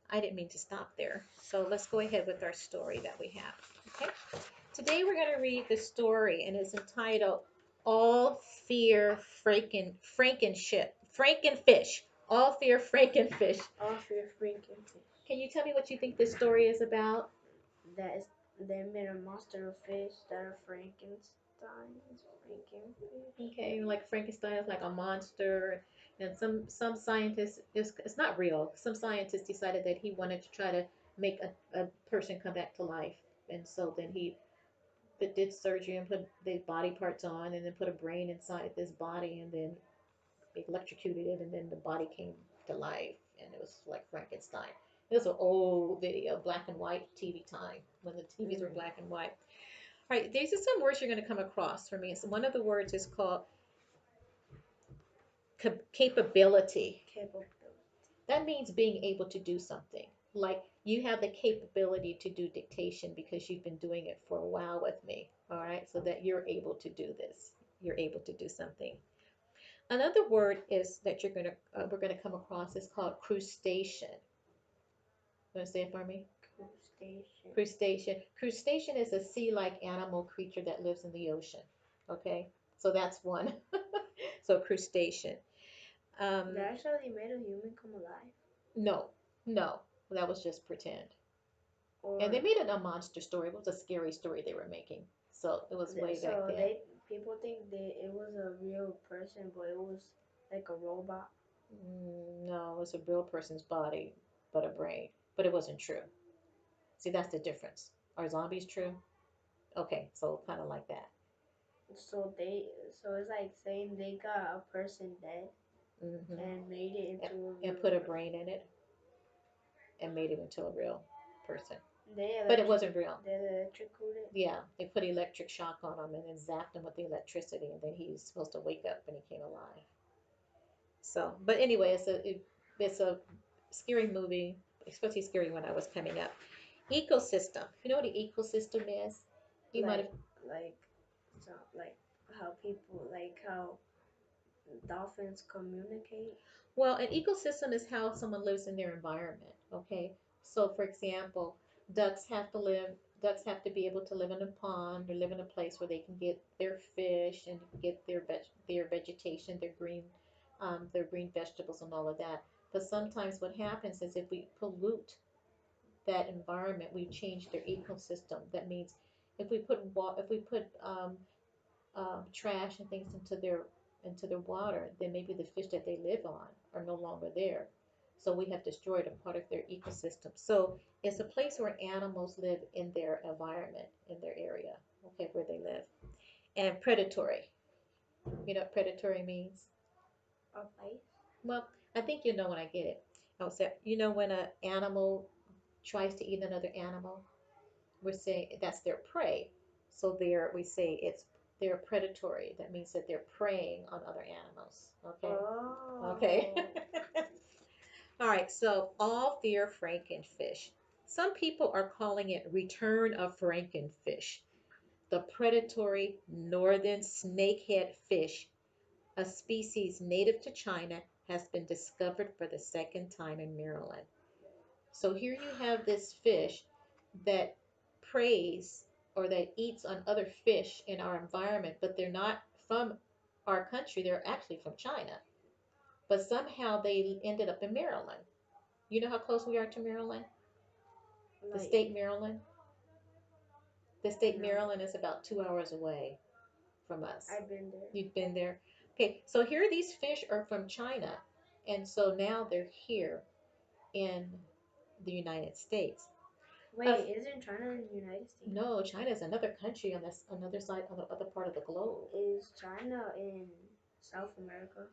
I didn't mean to stop there. So let's go ahead with our story that we have. Okay. Today we're going to read the story and it's entitled All Fear Frankenfish. All Fear Frankenfish. All fear Frankenfish. Can you tell me what you think this story is about? That is, they made a monster of fish that are Frankenstein's Frankenfish. Okay, like Frankenstein is like a monster, and some scientists it's not real. Some scientists decided that he wanted to try to make a person come back to life, and so then he did surgery and put the body parts on, and then put a brain inside this body, and then electrocuted it, and then the body came to life, and it was like Frankenstein. It was an old video, black and white TV time when the TVs were black and white. All right, these are some words you're going to come across for me. So one of the words is called capability. Capability. That means being able to do something. Like you have the capability to do dictation because you've been doing it for a while with me. All right, so that you're able to do this. You're able to do something. Another word is that we're gonna come across is called crustacean. You want to say it for me? Crustacean. Crustacean. Crustacean is a sea-like animal creature that lives in the ocean. Okay, so that's one. So crustacean. They Um, actually made a human come alive. no, no, that was just pretend. And they Or made it a monster story. It was a scary story they were making. So it was way back so then. they people think that it was a real person, but it was like a robot. No, it was a real person's body, but a brain. But it wasn't true. See, that's the difference. Are zombies true? Okay, so kind of like that. So they so it's like saying they got a person dead hmm and made it And, into a and real put a person. brain in it and made it into a real person. They But it electric wasn't real. they electrocuted. Yeah, they put electric shock on him and then zapped him with the electricity, and then he's supposed to wake up and he came alive. So, but anyway, it's a scary movie, especially scary when I was coming up. Ecosystem. You know what an ecosystem is? You might have. like like like how people like how dolphins communicate. Well, an ecosystem is how someone lives in their environment. Okay, so for example, ducks have to live. Ducks have to be able to live in a pond or live in a place where they can get their fish and get their vegetation, their green vegetables and all of that. But sometimes what happens is if we pollute that environment, we've changed their ecosystem. That means if we put trash and things into their water, then maybe the fish that they live on are no longer there. So we have destroyed a part of their ecosystem. So it's a place where animals live in their environment, in their area, okay, where they live. And predatory. You know what predatory means? A place. Well, I think you know when I get it. I would say, you know, when an animal tries to eat another animal, we're saying that's their prey. So we say they're predatory. That means that they're preying on other animals. Okay. Okay. Oh. All right. So all fear Frankenfish. Some people are calling it return of Frankenfish, the predatory northern snakehead fish, a species native to China, has been discovered for the second time in Maryland. So here you have this fish that preys or that eats on other fish in our environment, but they're not from our country. They're actually from China. But somehow they ended up in Maryland. You know how close we are to Maryland? The Like state Maryland? The state no, Maryland is about 2 hours away from us. I've been there. You've been there. Okay, so here these fish are from China. And so now they're here in the United States. Uh, Wait, isn't China in the United States? No, China is another country on this another side on the other part of the globe. Is China in South America?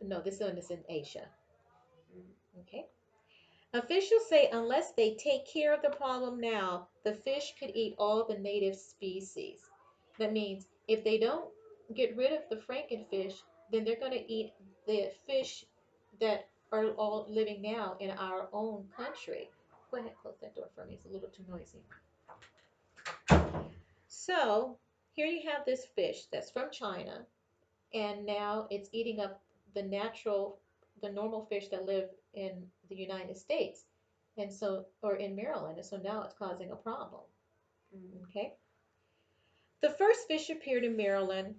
No, this one is in Asia. Mm. Okay. Officials say unless they take care of the problem now, the fish could eat all the native species. That means if they don't get rid of the frankenfish, then they're going to eat the fish that are all living now in our own country. Go ahead, close that door for me. It's a little too noisy. So here you have this fish that's from China, and now it's eating up the normal fish that live in the United States. and so or in Maryland, and so now it's causing a problem. Mm. Okay. The first fish appeared in Maryland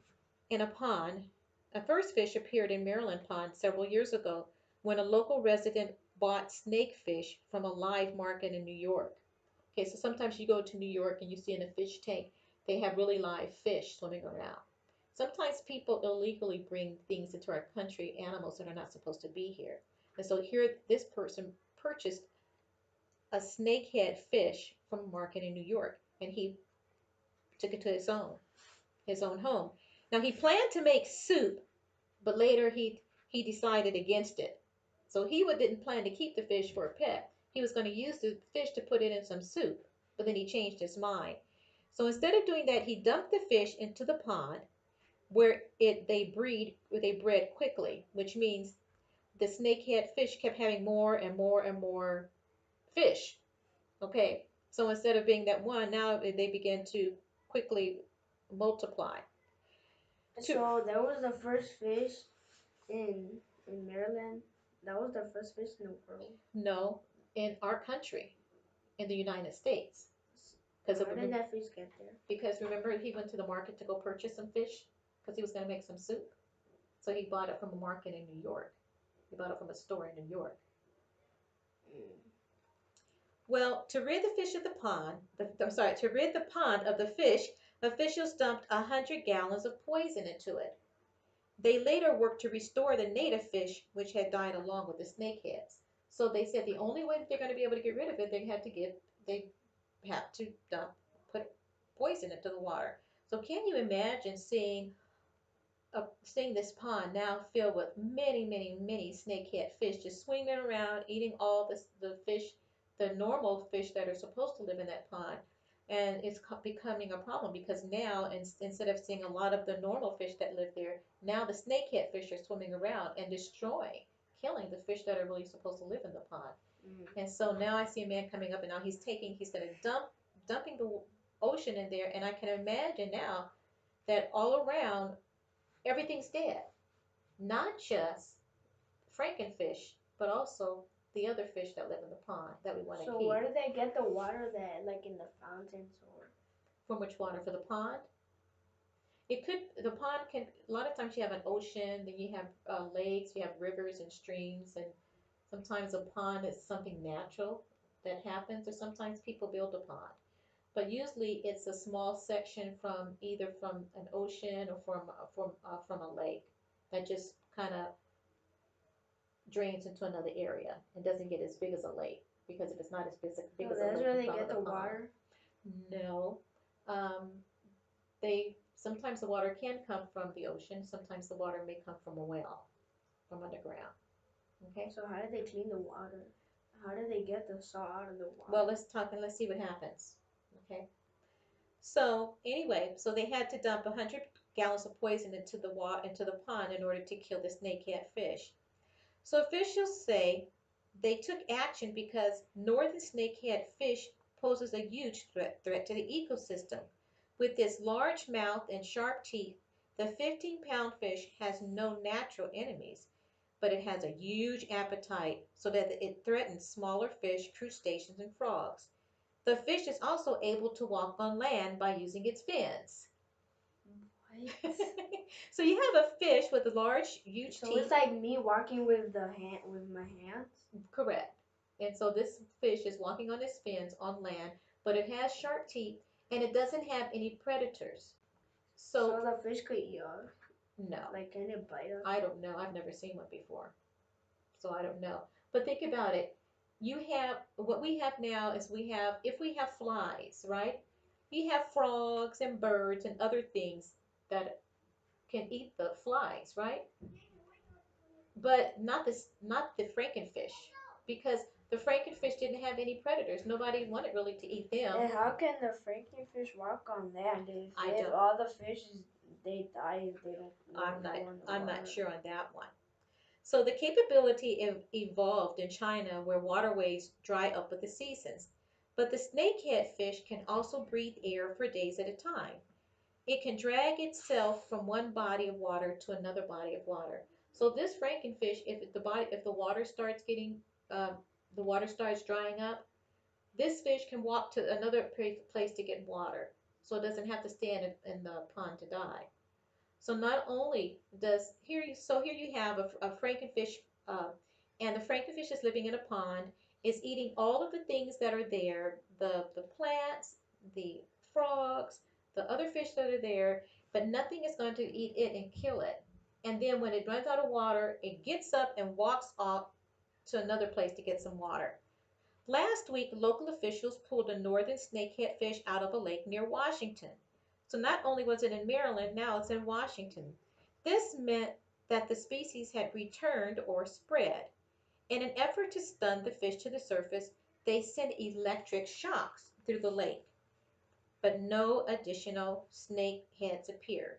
in a pond. A first fish appeared in Maryland pond several years ago when a local resident bought snakefish from a live market in New York. Okay, so sometimes you go to New York and you see in a fish tank, they have really live fish swimming around. Sometimes people illegally bring things into our country, animals that are not supposed to be here. And so here, this person purchased a snakehead fish from a market in New York, and he took it to his own home. Now he planned to make soup, but later he decided against it. So he didn't plan to keep the fish for a pet. He was going to use the fish to put it in some soup, but then he changed his mind. So instead of doing that, he dumped the fish into the pond where they bred quickly, which means the snakehead fish kept having more and more and more fish. Okay, so instead of being that one, now they began to quickly multiply. To So that was the first fish in Maryland. That was the first fish in the world. No, in our country, in the United States, because How did that fish get there? remember he went to the market to go purchase some fish because he was going to make some soup. So he bought it from a market in New York. He bought it from a store in New York. Mm. Well, to rid the fish of the pond, I'm sorry, to rid the pond of the fish, officials dumped 100 gallons of poison into it. They later worked to restore the native fish, which had died along with the snakeheads. So they said the only way that they're going to be able to get rid of it, they have to put poison into the water. So can you imagine seeing this pond now filled with many, many, many snakehead fish just swimming around, eating all the fish, the normal fish that are supposed to live in that pond. And it's becoming a problem because now, instead of seeing a lot of the normal fish that live there, now the snakehead fish are swimming around and destroying, killing the fish that are really supposed to live in the pond. Mm. And so now I see a man coming up, and now he's going to dumping the ocean in there, and I can imagine now that all around everything's dead. Not just frankenfish, but also the other fish that live in the pond that we want to So keep. where do they get the water that like in the fountains or? From which water? For the pond? The pond can, a lot of times you have an ocean, then you have lakes, you have rivers and streams, and sometimes a pond is something natural that happens, or sometimes people build a pond. But usually it's a small section from either from an ocean or from a lake that just kind of drains into another area and doesn't get as big as a lake, because if it's not as big So as a that's lake, where you they call get it a the pond. water. No. Um, they sometimes the water can come from the ocean. Sometimes the water may come from a well, from underground. Okay. So how do they clean the water? How do they get the salt out of the Well, water? let's talk and let's see what happens. Okay. So anyway, so they had to dump 100 gallons of poison into the pond in order to kill the snakehead fish. So officials say they took action because northern snakehead fish poses a huge threat to the ecosystem. With its large mouth and sharp teeth, the 15-pound fish has no natural enemies, but it has a huge appetite so that it threatens smaller fish, crustaceans, and frogs. The fish is also able to walk on land by using its fins. What? So you have a fish with large, huge So it's teeth. like me walking with the hand with my hands. Correct. And so this fish is walking on its fins on land, but it has sharp teeth and it doesn't have any predators. So So, the fish could eat us. no, Like can it bite us? I don't know. I've never seen one before. So I don't know. But think about it. What we have now is if we have flies, right? We have frogs and birds and other things that can eat the flies, right? But not the frankenfish, because the frankenfish didn't have any predators. Nobody wanted really to eat them. And how can the frankenfish walk on land I if don't. all the fishes they die if they don't I'm not. go in the I'm not water? sure on that one. So the capability evolved in China, where waterways dry up with the seasons. But the snakehead fish can also breathe air for days at a time. It can drag itself from one body of water to another body of water. So this frankenfish, if the water starts getting, um, the water starts drying up, this fish can walk to another place to get water, so it doesn't have to stand in the pond to die. So not only does here you have a frankenfish, uh, and the frankenfish is living in a pond, is eating all of the things that are there, the plants, the frogs, the other fish that are there, but nothing is going to eat it and kill it. And then when it runs out of water, it gets up and walks off to another place to get some water. Last week, local officials pulled a northern snakehead fish out of a lake near Washington. So not only was it in Maryland, now it's in Washington. This meant that the species had returned or spread. In an effort to stun the fish to the surface, they sent electric shocks through the lake, but no additional snakeheads appeared.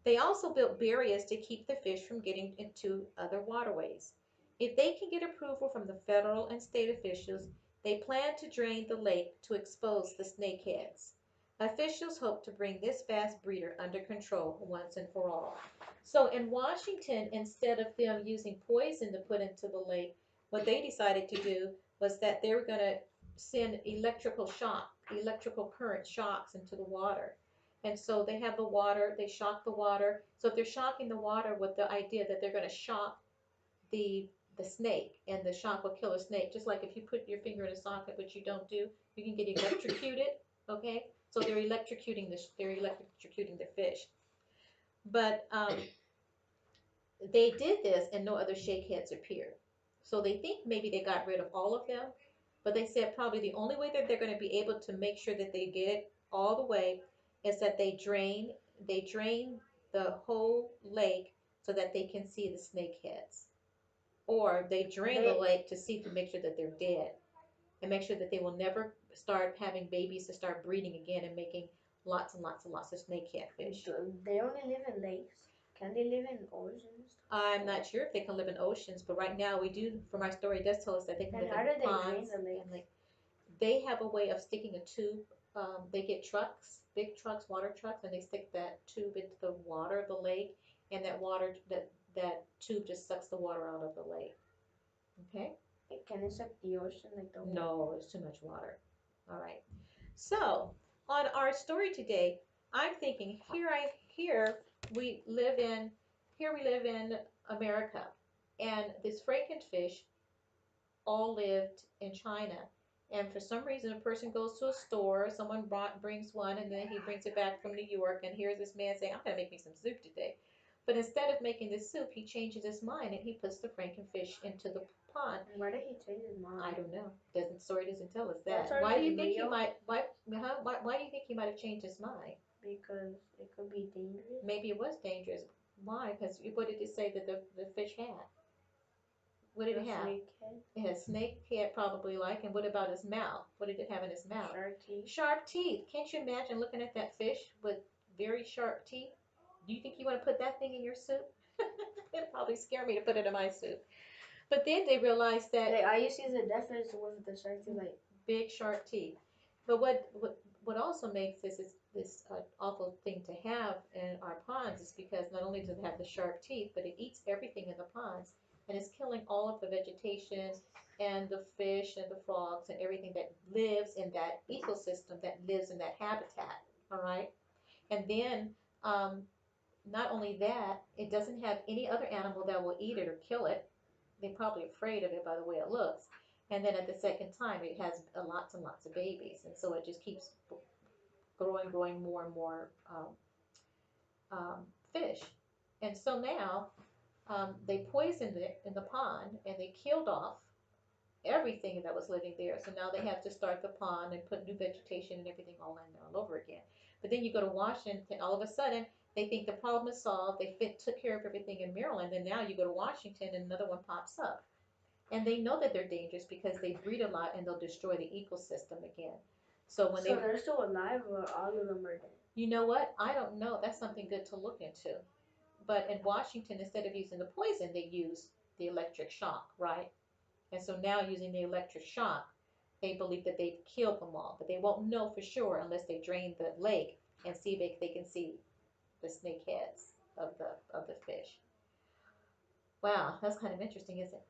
They also built barriers to keep the fish from getting into other waterways. If they can get approval from the federal and state officials, they plan to drain the lake to expose the snakeheads. Officials hope to bring this fast breeder under control once and for all. So in Washington, instead of them using poison to put into the lake, what they decided to do was that they were going to send electrical current shocks into the water. And so they have the water, they shock the water. So if they're shocking the water with the idea that they're going to shock the the snake, and the shock will kill a snake, just like if you put your finger in a socket, which you don't do, you can get electrocuted. Okay, so they're electrocuting the fish. But they did this, and no other shakeheads appeared. So they think maybe they got rid of all of them, but they said probably the only way that they're going to be able to make sure that they get it all the way is that they drain the whole lake so that they can see the snake heads, or they drain the They lake to see to make sure that they're dead, and make sure that they will never start having babies to start breeding again and making lots and lots and lots of snakehead fish. they only live in lakes. Can they live in oceans? I'm not sure if they can live in oceans, but right now we do, from our story, it does tell us that they can And live how in do they drain ponds the and lakes? like they have a way of sticking a tube. They get trucks, big trucks, water trucks, and they stick that tube into the water of the lake, and that tube just sucks the water out of the lake. Okay? Can it suck the ocean like the whole? No, it's too much water. All right. So on our story today, I'm thinking we live in here we live in America, and this frankenfish all lived in China. And for some reason, a person goes to a store, someone brings one, and then he brings it back from New York. And here's this man saying, I'm going to make me some soup today. But instead of making the soup, he changes his mind and he puts the frankenfish into the pond. Why did he change his I mind? don't know. Doesn't Story doesn't tell us That's that. Why do already you think he real might? Why do you think he might have changed his mind? because it could be dangerous. Maybe it was dangerous. Why? Because what did it say that the fish had? What did A it have? snake head, It had snake head probably like, and what about his mouth? What did it have in his mouth? shark teeth. Sharp teeth. Can't you imagine looking at that fish with very sharp teeth? Do you think you want to put that thing in your soup? It'd probably scare me to put it in my soup. But then they realized that Like I used to use the definition with the shark teeth. Like big sharp teeth. But what also makes this awful thing to have in our ponds is because not only does it have the sharp teeth, but it eats everything in the ponds, and it's killing all of the vegetation and the fish and the frogs and everything that lives in that ecosystem, that lives in that habitat. All right, and then um, not only that, it doesn't have any other animal that will eat it or kill it. They're probably afraid of it by the way it looks. And then at the second time, it has lots and lots of babies, and so it just keeps growing more and more um, fish. And so now they poisoned it in the pond, and they killed off everything that was living there. So now they have to start the pond and put new vegetation and everything all in there all over again. But then you go to Washington, all of a sudden they think the problem is solved. Took care of everything in Maryland, and now you go to Washington and another one pops up. And they know that they're dangerous because they breed a lot and they'll destroy the ecosystem again. So when so they, they're still alive or all of them are dead. you know what? I don't know. That's something good to look into. But in Washington, instead of using the poison, they use the electric shock, right? And so now using the electric shock, they believe that they've killed them all, but they won't know for sure unless they drain the lake and see if they can see the snake heads of the fish. Wow, that's kind of interesting, isn't it?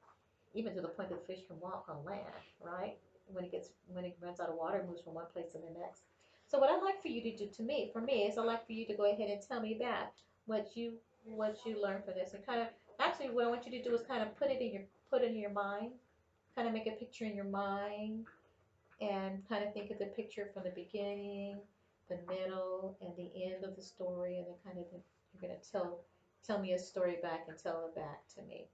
even to the point that the fish can walk on land, right? When it runs out of water, it moves from one place to the next. So what I'd like for you to do to me, for me, is I'd like for you to go ahead and tell me back what you learned from this, and kind of actually what I want you to do is kind of put it in your mind, kind of make a picture in your mind, and kind of think of the picture from the beginning, the middle, and the end of the story, and then kind of you're gonna tell me a story back and tell it back to me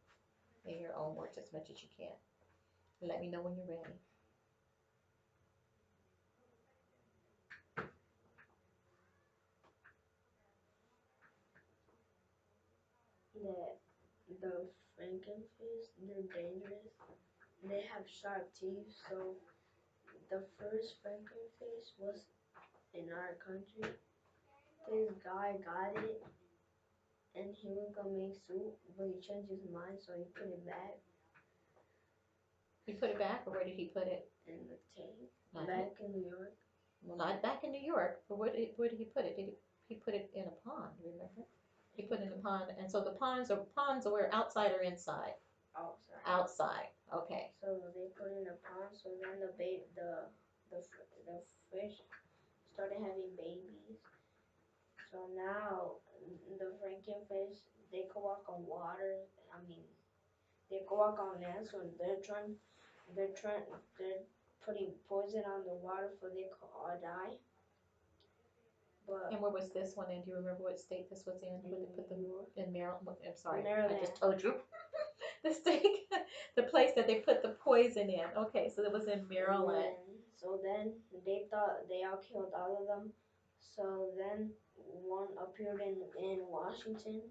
in your own words as much as you can. Let me know when you're ready. That the frankenfish, they're dangerous. They have sharp teeth, so the first frankenfish was in our country. This guy got it and he was gonna make soup, but he changed his mind, so he put it back He put it back, or where did he put it? in the tank, Not back in New York. well, not back in New York. But where did he put it? He put it in a pond? Remember? He put it in a pond, and so the ponds are where outside or inside? Outside. Outside. Okay. So they put it in a pond. So then the fish started having babies. So now the frankenfish, they can walk on water. I mean, they can walk on land. So they're putting poison on the water for they can all die. But And where was this one in? Do you remember what state this was in? Where they put them in Maryland? I'm sorry, Maryland. I just told you. The state, the place that they put the poison in. Okay, so it was in Maryland. So then they thought they all killed all of them. So then one appeared in Washington.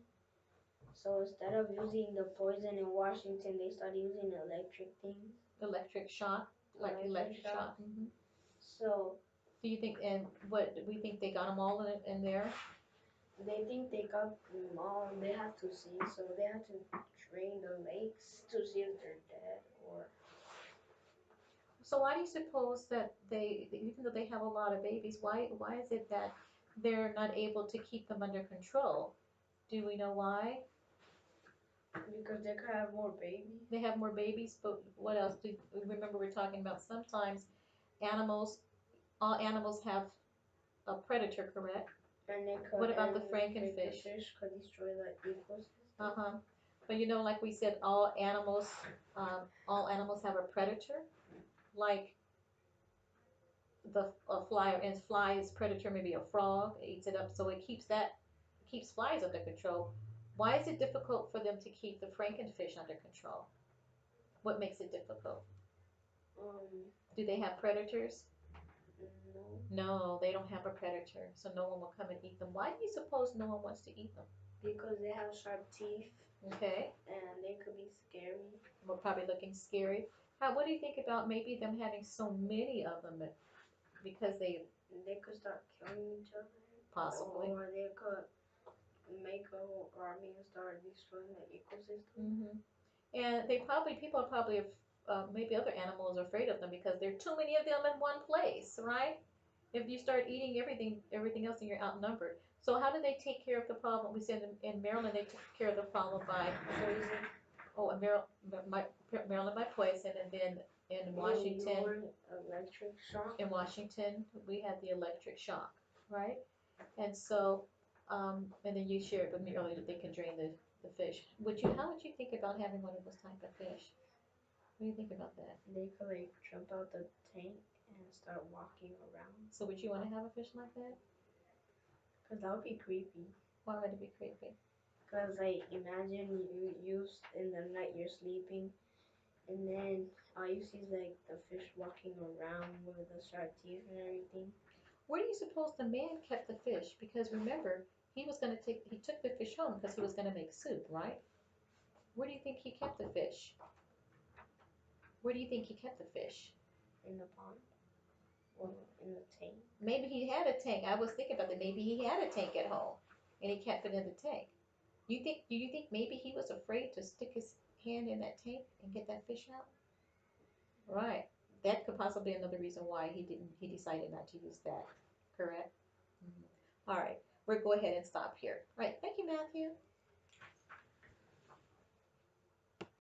So instead of using the poison in Washington, they started using electric things. Electric shock, like electric shock. So Do you think, and what do we think they got them all in there? they think they got them all. They have to see. So they have to drain the lakes to see if they're dead or. So why do you suppose that they, even though they have a lot of babies, why is it that they're not able to keep them under control? Do we know why? Because they could have more babies. They have more babies, but what else? Do remember we're talking about sometimes animals, all animals have a predator, correct? And they could, what about the frankenfish? frankenfish? Fish could destroy the ecosystem. Uh-huh. But you know, like we said, all animals have a predator. Like the a fly, and fly's predator, maybe a frog, eats it up, so keeps flies under control. Why is it difficult for them to keep the frankenfish under control? What makes it difficult? Do they have predators? No. No, they don't have a predator, so no one will come and eat them. Why do you suppose no one wants to eat them? Because they have sharp teeth. Okay. And they could be scary. We're probably looking scary. What do you think about maybe them having so many of them because they could start killing each other? Possibly. Or they could make a whole army and start destroying the ecosystem. And people are probably maybe other animals are afraid of them because there are too many of them in one place, right? If you start eating everything else, and you're outnumbered. So how do they take care of the problem? We said in Maryland they took care of the problem by Poison. in Maryland by poison, and then in Washington, Electric shock. in Washington we had the electric shock, right? And so, and then you shared with me earlier that they can drain the fish. How would you think about having one of those type of fish? What do you think about that? They could like jump out the tank and start walking around. So would you want to have a fish like that? Cause that would be creepy. Why would it be creepy? Cause like imagine you in the night you're sleeping, and then all you see is like the fish walking around with the sharp teeth and everything. Where do you suppose the man kept the fish? Because remember, he took the fish home because he was going to make soup, right? Where do you think he kept the fish? Where do you think he kept the fish? In the pond. Or in the tank. Maybe he had a tank. I was thinking about that. Maybe he had a tank at home and he kept it in the tank. Do you think maybe he was afraid to stick his hand in that tank and get that fish out? Right. That could possibly be another reason why he decided not to use that. Correct? All right. We'll go ahead and stop here. All right. Thank you, Matthew.